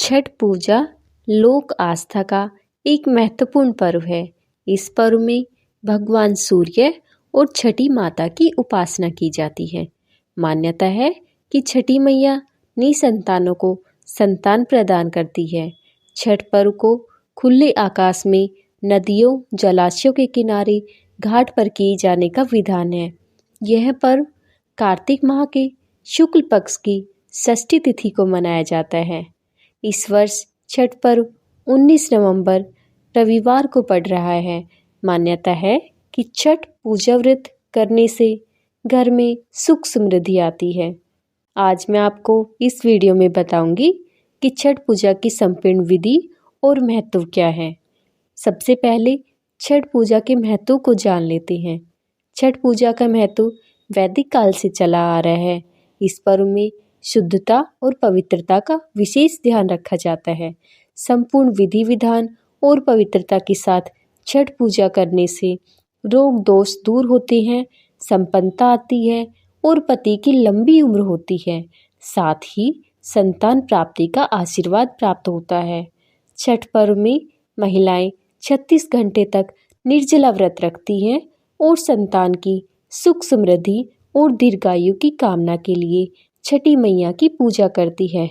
छठ पूजा लोक आस्था का एक महत्वपूर्ण पर्व है। इस पर्व में भगवान सूर्य और छठी माता की उपासना की जाती है। मान्यता है कि छठी मैया निसंतानों को संतान प्रदान करती है। छठ पर्व को खुले आकाश में, नदियों, जलाशयों के किनारे, घाट पर किए जाने का विधान है। यह पर्व कार्तिक माह के शुक्ल पक्ष की षष्ठी तिथि को मनाया जाता है। इस वर्ष छठ पर्व 19 नवंबर रविवार को पड़ रहा है। मान्यता है कि छठ पूजा व्रत करने से घर में सुख समृद्धि आती है। आज मैं आपको इस वीडियो में बताऊंगी कि छठ पूजा की संपूर्ण विधि और महत्व क्या है। सबसे पहले छठ पूजा के महत्व को जान लेते हैं। छठ पूजा का महत्व वैदिक काल से चला आ रहा है। इस पर्व में शुद्धता और पवित्रता का विशेष ध्यान रखा जाता है। संपूर्ण विधि विधान और पवित्रता के साथ छठ पूजा करने से रोग दोष दूर होते हैं, संपन्नता आती है और पति की लंबी उम्र होती है। साथ ही संतान प्राप्ति का आशीर्वाद प्राप्त होता है। छठ पर्व में महिलाएं 36 घंटे तक निर्जला व्रत रखती हैं और संतान की सुख समृद्धि और दीर्घायु की कामना के लिए छठी मैया की पूजा करती है।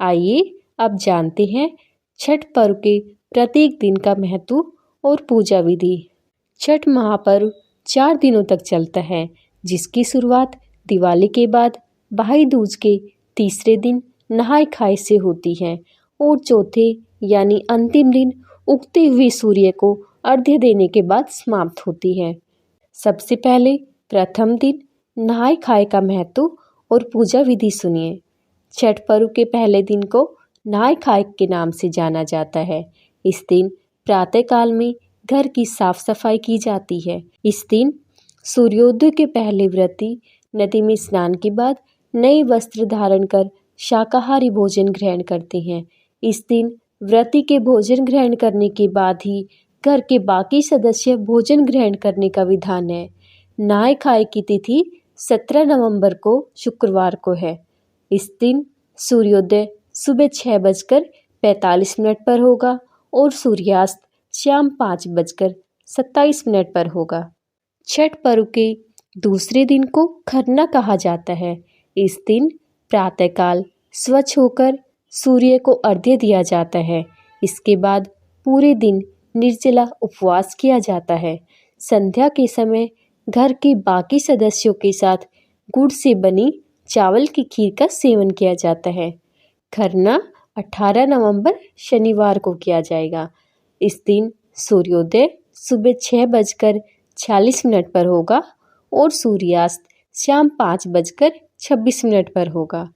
आइए अब जानते हैं छठ पर्व के प्रत्येक दिन का महत्व और पूजा विधि। छठ महापर्व 4 दिनों तक चलता है, जिसकी शुरुआत दिवाली के बाद भाई दूज के तीसरे दिन नहाय खाए से होती है और चौथे यानी अंतिम दिन उगते हुए सूर्य को अर्घ्य देने के बाद समाप्त होती है। सबसे पहले प्रथम दिन नहाय खाए का महत्व और पूजा विधि सुनिए। छठ पर्व के पहले दिन को नहाय खाए के नाम से जाना जाता है। इस दिन प्रातःकाल में घर की साफ सफाई की जाती है। इस दिन सूर्योदय के पहले व्रती नदी में स्नान के बाद नए वस्त्र धारण कर शाकाहारी भोजन ग्रहण करते हैं। इस दिन व्रती के भोजन ग्रहण करने के बाद ही घर के बाकी सदस्य भोजन ग्रहण करने का विधान है। नहाय खाए की तिथि 17 नवंबर को शुक्रवार को है। इस दिन सूर्योदय सुबह 6:45 पर होगा और सूर्यास्त शाम 5:27 पर होगा। छठ पर्व के दूसरे दिन को खरना कहा जाता है। इस दिन प्रातःकाल स्वच्छ होकर सूर्य को अर्घ्य दिया जाता है। इसके बाद पूरे दिन निर्जला उपवास किया जाता है। संध्या के समय घर के बाकी सदस्यों के साथ गुड़ से बनी चावल की खीर का सेवन किया जाता है। खरना 18 नवंबर शनिवार को किया जाएगा। इस दिन सूर्योदय सुबह 6:46 पर होगा और सूर्यास्त शाम 5:26 पर होगा।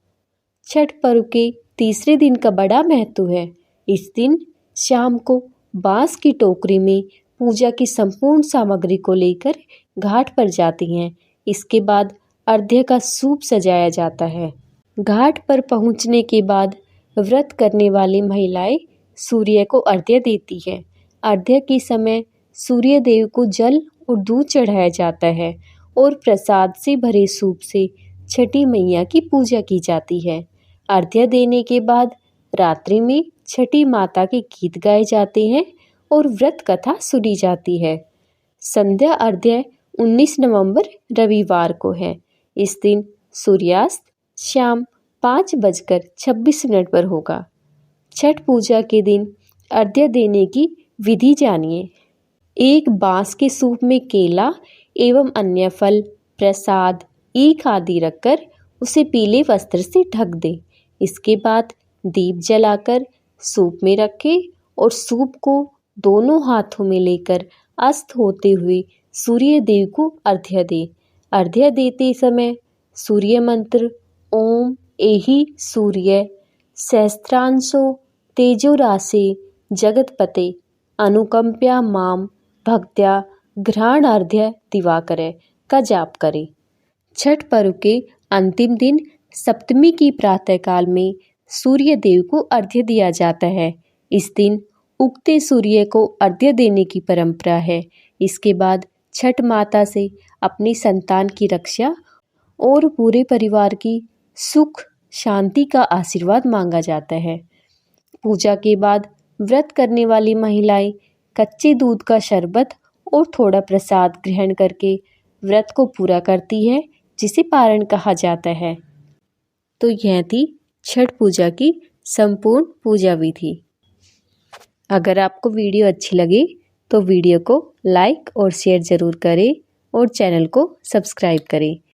छठ पर्व के तीसरे दिन का बड़ा महत्व है। इस दिन शाम को बांस की टोकरी में पूजा की संपूर्ण सामग्री को लेकर घाट पर जाती हैं। इसके बाद अर्घ्य का सूप सजाया जाता है। घाट पर पहुंचने के बाद व्रत करने वाली महिलाएं सूर्य को अर्घ्य देती है। अर्घ्य के समय सूर्य देव को जल और दूध चढ़ाया जाता है और प्रसाद से भरे सूप से छठी मैया की पूजा की जाती है। अर्घ्य देने के बाद रात्रि में छठी माता के गीत गाए जाते हैं और व्रत कथा सुनी जाती है। संध्या अर्घ्य 19 नवंबर रविवार को है। इस दिन सूर्यास्त शाम 5:26 पर होगा। छठ पूजा के दिन अर्घ्य देने की विधि जानिए। एक बांस के सूप में केला एवं अन्य फल, प्रसाद, ईख आदि रखकर उसे पीले वस्त्र से ढक दें। इसके बाद दीप जलाकर सूप में रखें और सूप को दोनों हाथों में लेकर अस्त होते हुए सूर्य देव को अर्घ्य दें। अर्घ्य देते समय सूर्य मंत्र ओम एहि सूर्य सहस्त्रांशो तेजोरासे जगतपते अनुकंप्या माम भक्त्या घ्राणार्घ्य दिवाकरे का जाप करें। छठ पर्व के अंतिम दिन सप्तमी की प्रातःकाल में सूर्य देव को अर्घ्य दिया जाता है। इस दिन उगते सूर्य को अर्घ्य देने की परंपरा है। इसके बाद छठ माता से अपनी संतान की रक्षा और पूरे परिवार की सुख शांति का आशीर्वाद मांगा जाता है। पूजा के बाद व्रत करने वाली महिलाएं कच्चे दूध का शरबत और थोड़ा प्रसाद ग्रहण करके व्रत को पूरा करती है, जिसे पारण कहा जाता है। तो यह थी छठ पूजा की संपूर्ण पूजा विधि। अगर आपको वीडियो अच्छी लगे तो वीडियो को लाइक और शेयर ज़रूर करें और चैनल को सब्सक्राइब करें।